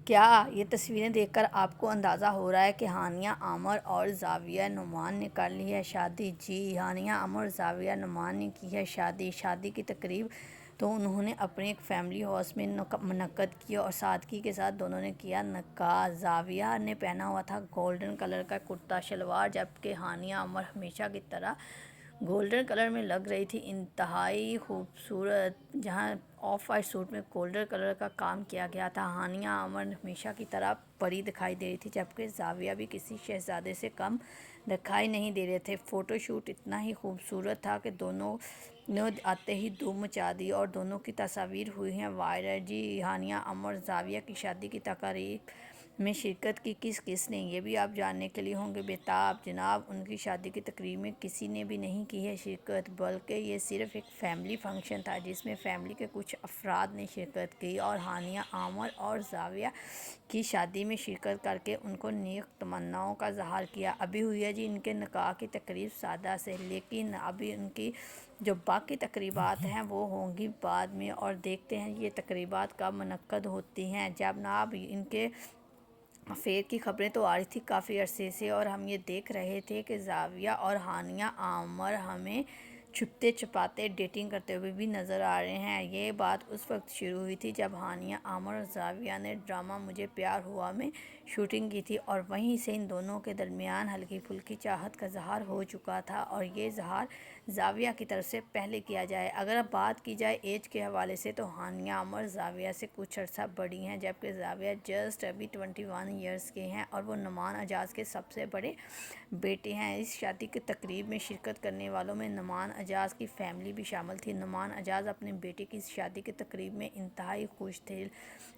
کیا یہ تصویریں دیکھ کر آپ کو اندازہ ہو رہا ہے کہ ہانیہ عامر اور زاویہ نعمان نے کر لی ہے شادی؟ جی، ہانیہ عامر اور زاویہ نعمان نے کی ہے شادی کی تقریب تو انہوں نے اپنے ایک فیملی ہاؤس میں منعقد کی اور سادگی کے ساتھ دونوں نے کیا نکاح۔ زاویہ نے پہنا ہوا تھا گولڈن کلر کا کرتا شلوار، جبکہ ہانیہ عامر ہمیشہ کی طرح گولڈن کلر میں لگ رہی تھی انتہائی خوبصورت، جہاں آف وائٹ سوٹ میں گولڈن کلر کا کام کیا گیا تھا۔ ہانیہ عامر ہمیشہ کی طرح پری دکھائی دے رہی تھی، جبکہ زاویہ بھی کسی شہزادے سے کم دکھائی نہیں دے رہے تھے۔ فوٹو شوٹ اتنا ہی خوبصورت تھا کہ دونوں نے آتے ہی دھوم مچا دی اور دونوں کی تصاویر ہوئی ہیں وائرل۔ جی، ہانیہ عامر اور زاویہ کی شادی کی تقریب میں شرکت کی کس نے، یہ بھی آپ جاننے کے لیے ہوں گے بےتاب۔ جناب، ان کی شادی کی تقریب میں کسی نے بھی نہیں کی ہے شرکت، بلکہ یہ صرف ایک فیملی فنکشن تھا جس میں فیملی کے کچھ افراد نے شرکت کی اور ہانیہ عامر اور زاویہ کی شادی میں شرکت کر کے ان کو نیک تمناؤں کا اظہار کیا۔ ابھی ہوئی ہے جی ان کے نکاح کی تقریب سادہ سے، لیکن ابھی ان کی جو باقی تقریبات ہیں وہ ہوں گی بعد میں، اور دیکھتے ہیں یہ تقریبات کب منعقد ہوتی ہیں۔ جناب، ان کے افیئر کی خبریں تو آ رہی تھی کافی عرصے سے، اور ہم یہ دیکھ رہے تھے کہ زاویہ اور ہانیہ عامر ہمیں چھپتے چھپاتے ڈیٹنگ کرتے ہوئے بھی نظر آ رہے ہیں۔ یہ بات اس وقت شروع ہوئی تھی جب ہانیہ عامر اور زاویہ نے ڈرامہ مجھے پیار ہوا میں شوٹنگ کی تھی، اور وہیں سے ان دونوں کے درمیان ہلکی پھلکی چاہت کا اظہار ہو چکا تھا، اور یہ اظہار زاویہ کی طرف سے پہلے کیا جائے۔ اگر اب بات کی جائے ایج کے حوالے سے تو ہانیہ عامر زاویہ سے کچھ عرصہ بڑی ہیں، جبکہ زاویہ جسٹ ابھی 21 ایئرس کے ہیں اور وہ نعمان اعجاز کے سب سے بڑے بیٹے ہیں۔ اس شادی کی تقریب میں شرکت کرنے والوں میں نعمان اعجاز کی فیملی بھی شامل تھی۔ نعمان اعجاز اپنے بیٹے کی اس شادی کی تقریب میں انتہائی خوش تھے،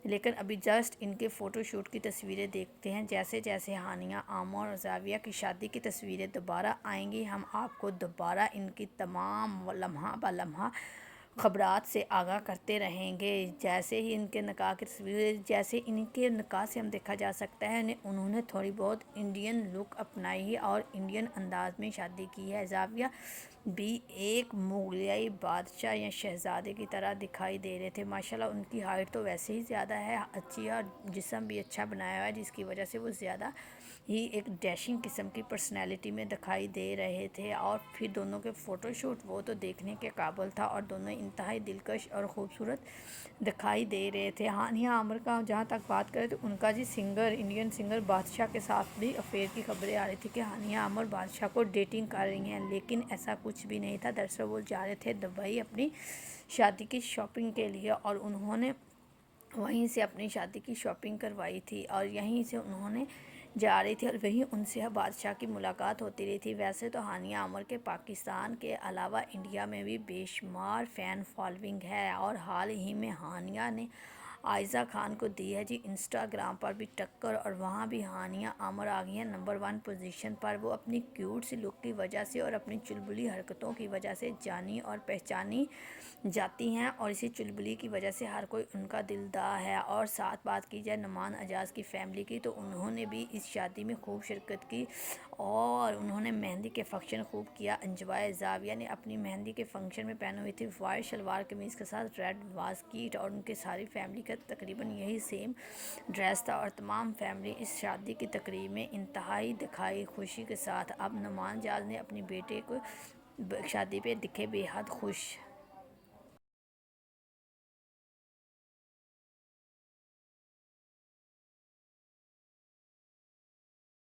لیکن ابھی جسٹ ان کے فوٹو شوٹ کی تصویریں دیکھتے ہیں۔ جیسے جیسے ہانیہ عامر اور زاویہ کی شادی کی تصویریں دوبارہ آئیں گی، ہم آپ کو دوبارہ ان کی تمام لمحہ بہ لمحہ خبرات سے آگاہ کرتے رہیں گے۔ جیسے ہی ان کے نکاح کی تصویر، جیسے ان کے نکاح سے ہم دیکھا جا سکتا ہے انہوں نے تھوڑی بہت انڈین لک اپنائی ہے اور انڈین انداز میں شادی کی ہے۔ زاویہ بھی ایک مغلیائی بادشاہ یا شہزادے کی طرح دکھائی دے رہے تھے۔ ماشاءاللہ ان کی ہائٹ تو ویسے ہی زیادہ ہے اچھی ہے، اور جسم بھی اچھا بنایا ہوا ہے، جس کی وجہ سے وہ زیادہ ہی ایک ڈیشنگ قسم کی پرسنالٹی میں دکھائی دے رہے تھے، اور پھر دونوں کے فوٹو شوٹ وہ تو دیکھنے کے قابل تھا، اور دونوں انتہائی دلکش اور خوبصورت دکھائی دے رہے تھے۔ ہانیہ عامر کا جہاں تک بات کریں تو ان کا جی انڈین سنگر بادشاہ کے ساتھ بھی افیئر کی خبریں آ رہی تھی کہ ہانیہ عامر بادشاہ کو ڈیٹنگ کر رہی ہیں، لیکن ایسا کچھ بھی نہیں تھا۔ دراصل وہ جا رہے تھے دبئی اپنی شادی کی شاپنگ کے لیے، اور انہوں نے وہیں سے اپنی شادی کی شاپنگ کروائی تھی، اور یہیں سے انہوں نے جا رہی تھی، اور وہیں ان سے بادشاہ کی ملاقات ہوتی رہی تھی۔ ویسے تو ہانیہ عامر کے پاکستان کے علاوہ انڈیا میں بھی بے شمار فین فالوئنگ ہے، اور حال ہی میں ہانیہ نے عائزہ خان کو دی ہے جی انسٹاگرام پر بھی ٹکر، اور وہاں بھی ہانیہ عامر آ گئی ہیں نمبر 1 پوزیشن پر۔ وہ اپنی کیوٹ سی لک کی وجہ سے اور اپنی چلبلی حرکتوں کی وجہ سے جانی اور پہچانی جاتی ہیں، اور اسی چلبلی کی وجہ سے ہر کوئی ان کا دلدار ہے۔ اور ساتھ بات کی جائے نعمان اعجاز کی فیملی کی تو انہوں نے بھی اس شادی میں خوب شرکت کی، اور انہوں نے مہندی کے فنکشن خوب کیا انجوائے۔ زاویہ نے اپنی مہندی کے فنکشن میں پہنی ہوئی تھی وائٹ شلوار قمیض کے ساتھ ریڈ واسکیٹ، اور ان کی ساری فیملی کا تقریباً یہی سیم ڈریس تھا، اور تمام فیملی اس شادی کی تقریب میں انتہائی دکھائی خوشی کے ساتھ۔ اب نعمان اعجاز نے اپنی بیٹے کو شادی پہ دکھے بے حد خوش۔